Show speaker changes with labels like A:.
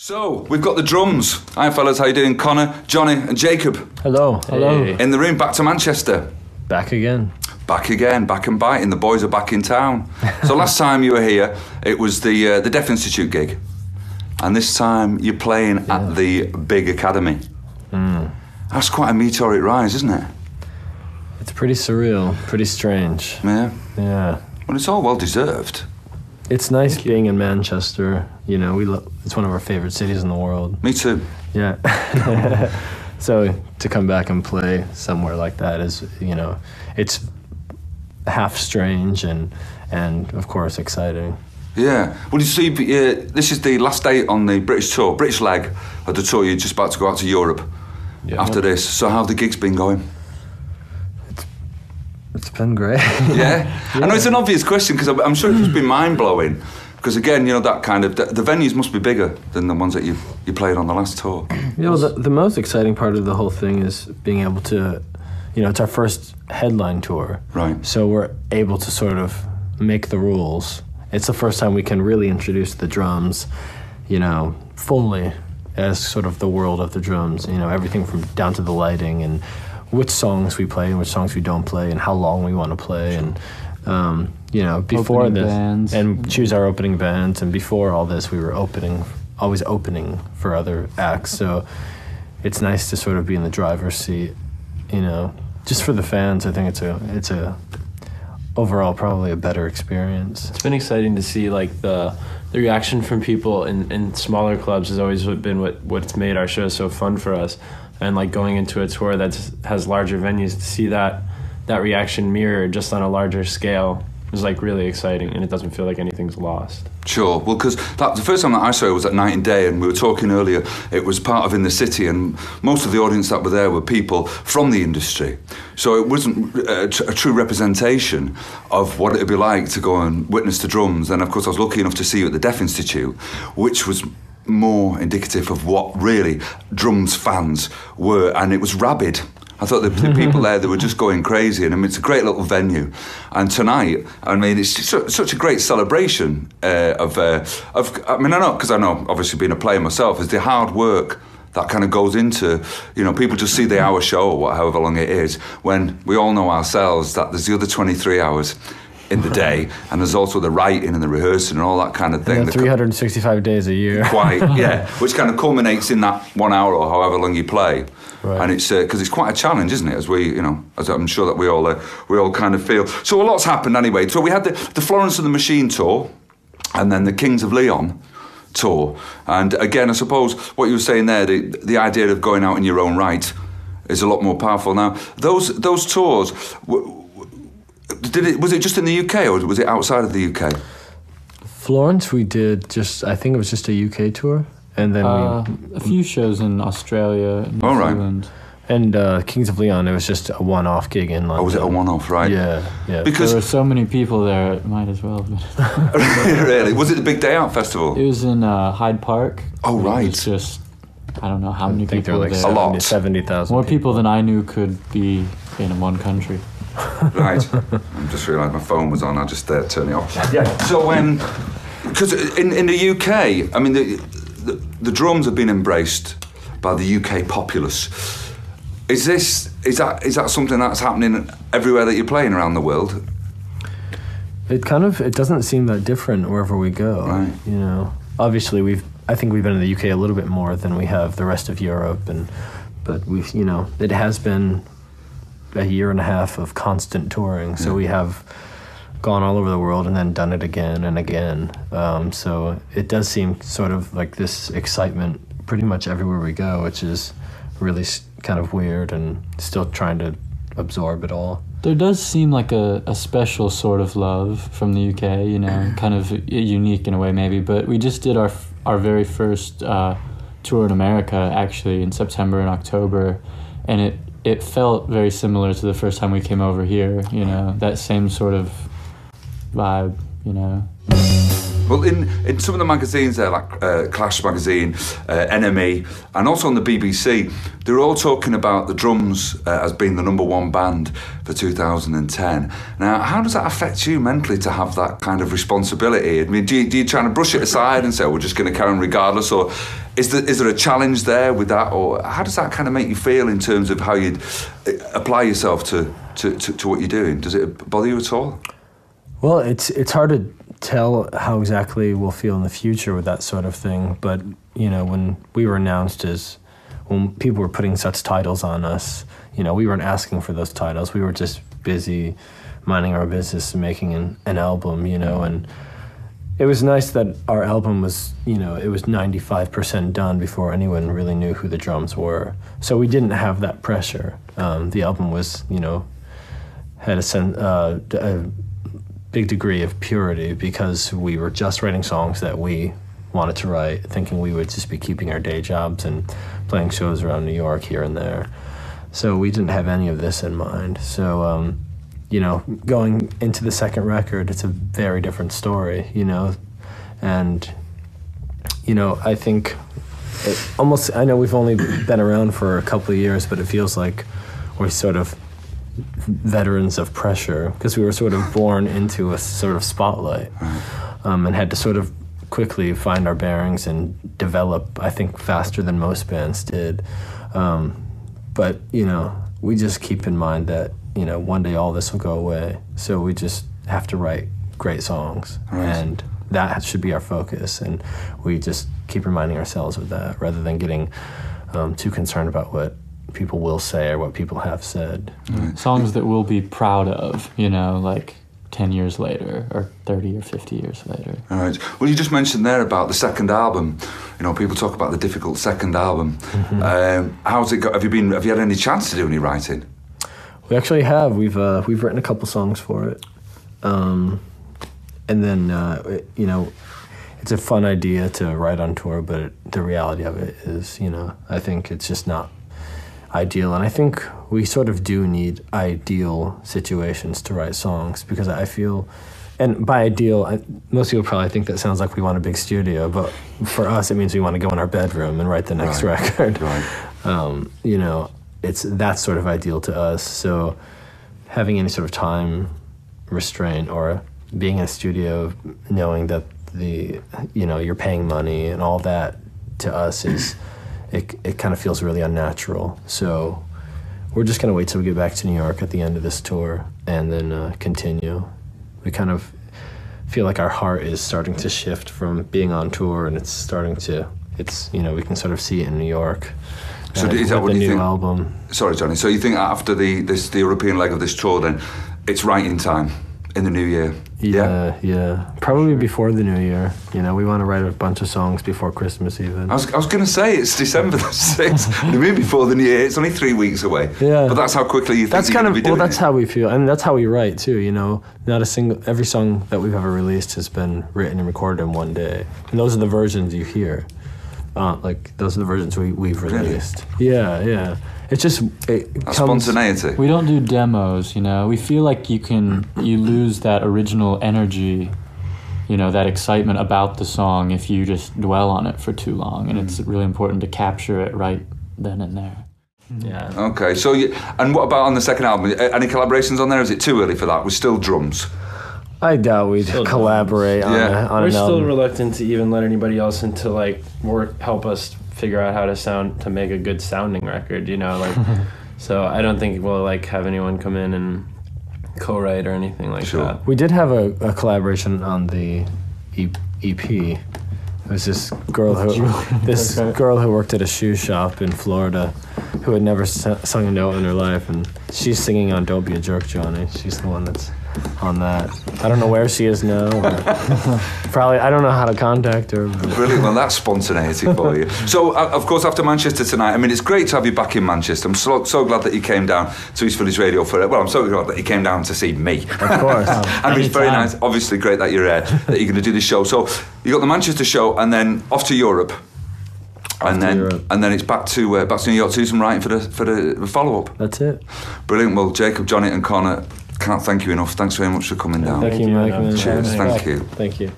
A: So, we've got the drums. Hi fellas, how you doing? Connor, Johnny and Jacob.
B: Hello.
C: Hello.
A: In the room, back to Manchester.
B: Back again.
A: Back again, back and biting. The boys are back in town. So last time you were here, it was the Deaf Institute gig. And this time you're playing at the big academy. That's quite a meteoric rise, isn't it?
B: It's pretty surreal, pretty strange.
A: Yeah.
B: Yeah.
A: Well, it's all well deserved.
B: It's nice being in Manchester. You know, it's one of our favorite cities in the world.
A: Me too.
B: Yeah. So to come back and play somewhere like that is, you know, it's half strange and of course exciting.
A: Yeah. Well, you see, this is the last day on the British tour, British leg of the tour. You're just about to go out to Europe after this. So how have the gigs been going?
B: It's been great.
A: Yeah? I know it's an obvious question because I'm sure it's been mind-blowing. Because again, you know, that kind of... The venues must be bigger than the ones that you played on the last tour.
B: You know, the most exciting part of the whole thing is being able to... You know, it's our first headline tour.
A: Right.
B: So we're able to sort of make the rules. It's the first time we can really introduce the drums, you know, fully as sort of the world of the drums. You know, everything from down to the lighting and which songs we play and which songs we don't play and how long we want to play and you know, before
C: opening
B: this
C: bands.
B: And choose our opening bands, and before all this we were always opening for other acts, so it's nice to sort of be in the driver's seat, you know, just for the fans. I think it's a overall probably a better experience.
C: It's been exciting to see like the reaction from people in smaller clubs has always been what's made our show so fun for us. And like going into a tour that has larger venues, to see that reaction mirrored just on a larger scale is like really exciting, and it doesn't feel like anything's lost.
A: Sure. Well, because the first time that I saw it was at Night and Day, and we were talking earlier, it was part of In the City, and most of the audience that were there were people from the industry. So it wasn't a true representation of what it would be like to go and witness the drums. And of course I was lucky enough to see you at the Deaf Institute, which was more indicative of what really drums fans were, and it was rabid. I thought the people there, they were just going crazy, and I mean, it's a great little venue. And tonight, I mean, it's just such a great celebration of I mean, I know, because I know, obviously being a player myself, is the hard work that kind of goes into, you know, people just see the hour show or however long it is, when we all know ourselves that there's the other 23 hours in the day, and there's also the writing and the rehearsing and all that kind of thing.
B: 365 days a year.
A: Quite, yeah, which kind of culminates in that 1 hour or however long you play. Right. And it's because it's quite a challenge, isn't it? As we, you know, as I'm sure that we all kind of feel. So a lot's happened anyway. So we had the Florence and the Machine tour, and then the Kings of Leon tour. And again, I suppose what you were saying there, the idea of going out in your own right is a lot more powerful now. Those tours. Was it just in the UK or was it outside of the UK?
B: Florence, we did I think it was just a UK tour, and then
D: a few shows in Australia, New Zealand.
B: And Kings of Leon, it was just a one-off gig in London.
A: Oh, was it a one-off, right?
B: Yeah.
D: Because there were so many people there, it might as well have been.
A: Really? Was it the Big Day Out Festival?
D: It was in Hyde Park.
A: Oh, right.
D: It was just, I don't know how many people
B: there were like
D: there.
A: A lot.
B: 70,000.
D: More people than I knew could be in one country.
A: Right. I just realised my phone was on. I just turned it off. Yeah. So because in the UK, I mean, the drums have been embraced by the UK populace. Is that something that's happening everywhere that you're playing around the world?
B: It doesn't seem that different wherever we go.
A: Right.
B: You know, obviously I think we've been in the UK a little bit more than we have the rest of Europe, but we've, you know, it has been a year and a half of constant touring, so we have gone all over the world and then done it again and again. So it does seem sort of like this excitement pretty much everywhere we go, which is really kind of weird, and still trying to absorb it all.
D: There does seem like a special sort of love from the UK, you know, kind of unique in a way maybe, but we just did our very first tour in America actually in September and October, and it felt very similar to the first time we came over here, you know, that same sort of vibe, you know.
A: Well, in some of the magazines there, like Clash magazine, NME, and also on the BBC, they're all talking about the drums as being the number one band for 2010. Now, how does that affect you mentally to have that kind of responsibility? I mean, do you try to brush it aside and say, we're just going to carry on regardless, or is there a challenge there with that, or how does that kind of make you feel in terms of how you'd apply yourself to what you're doing? Does it bother you at all?
B: Well, it's hard to tell how exactly we'll feel in the future with that sort of thing, but when we were announced when people were putting such titles on us, we weren't asking for those titles. We were just busy minding our business and making an album, and it was nice that our album was, it was 95% done before anyone really knew who the drums were. So we didn't have that pressure. The album was, had a big degree of purity because we were just writing songs that we wanted to write, thinking we would just be keeping our day jobs and playing shows around New York here and there. So we didn't have any of this in mind. So, going into the second record, it's a very different story, and, I think I know we've only been around for a couple of years, but it feels like we're sort of veterans of pressure because we were sort of born into a sort of spotlight, and had to sort of quickly find our bearings and develop, I think, faster than most bands did. But, we just keep in mind that, one day all this will go away. So we just have to write great songs. Right. And that should be our focus. And we just keep reminding ourselves of that rather than getting too concerned about what people will say or what people have said.
D: Right. Songs that we'll be proud of, like 10 years later or 30 or 50 years later.
A: All right. Well, you just mentioned there about the second album. People talk about the difficult second album. Mm-hmm. How's it got? Have you had any chance to do any writing?
B: We actually have. We've written a couple songs for it. And then, it's a fun idea to write on tour, but the reality of it is, I think it's just not ideal. And I think we sort of do need ideal situations to write songs because I feel, and by ideal, most people probably think that sounds like we want a big studio, but for us it means we want to go in our bedroom and write the next record. Right. That's sort of ideal to us. So having any sort of time restraint or being in a studio, knowing that you're paying money and all that to us is, it kind of feels really unnatural. So we're just going to wait till we get back to New York at the end of this tour and then continue. We kind of feel like our heart is starting to shift from being on tour, and we can sort of see it in New York.
A: So is that what you think?
B: Album.
A: Sorry, Johnny. So you think after the European leg of this tour, then it's writing time in the new year?
B: Yeah. Probably before the new year. We want to write a bunch of songs before Christmas even.
A: I was going to say it's December the 6th. I mean, before the new year. It's only 3 weeks away. Yeah. But that's how quickly you think you're going to be doing it.
B: Well, that's how we feel. And that's how we write too, every song that we've ever released has been written and recorded in one day. And those are the versions you hear. Those are the versions we've released. Really? Yeah. It's just
A: spontaneity.
D: We don't do demos, We feel like you lose that original energy, that excitement about the song if you just dwell on it for too long. And it's really important to capture it right then and there.
B: Yeah.
A: Okay. So, and what about on the second album? Any collaborations on there? Is it too early for that? We're still drums.
B: I doubt we'd collaborate on an album.
C: We're still reluctant to even let anybody else into help us figure out how to make a good sounding record, So I don't think we'll have anyone come in and co-write or anything like that.
B: We did have a collaboration on the EP. It was this girl who worked at a shoe shop in Florida who had never sung a note in her life, and she's singing on Don't Be a Jerk, Johnny. She's the one that's on that. I don't know where she is now. Probably, I don't know how to contact her.
A: Brilliant. Well, that's spontaneity for you. So, of course, after Manchester tonight, it's great to have you back in Manchester. I'm so glad that you came down to East Village Radio I'm so glad that you came down to see me.
B: Of course.
A: And it's very nice. Obviously, great that you're that you're going to do this show. So, you got the Manchester show, and then off to Europe. And then it's back to New York to do some writing for the follow-up.
B: That's it.
A: Brilliant. Well, Jacob, Johnny and Connor, can't thank you enough. Thanks very much for coming down.
B: Thank you, Mike.
A: Cheers. Thank you.
B: Thank you.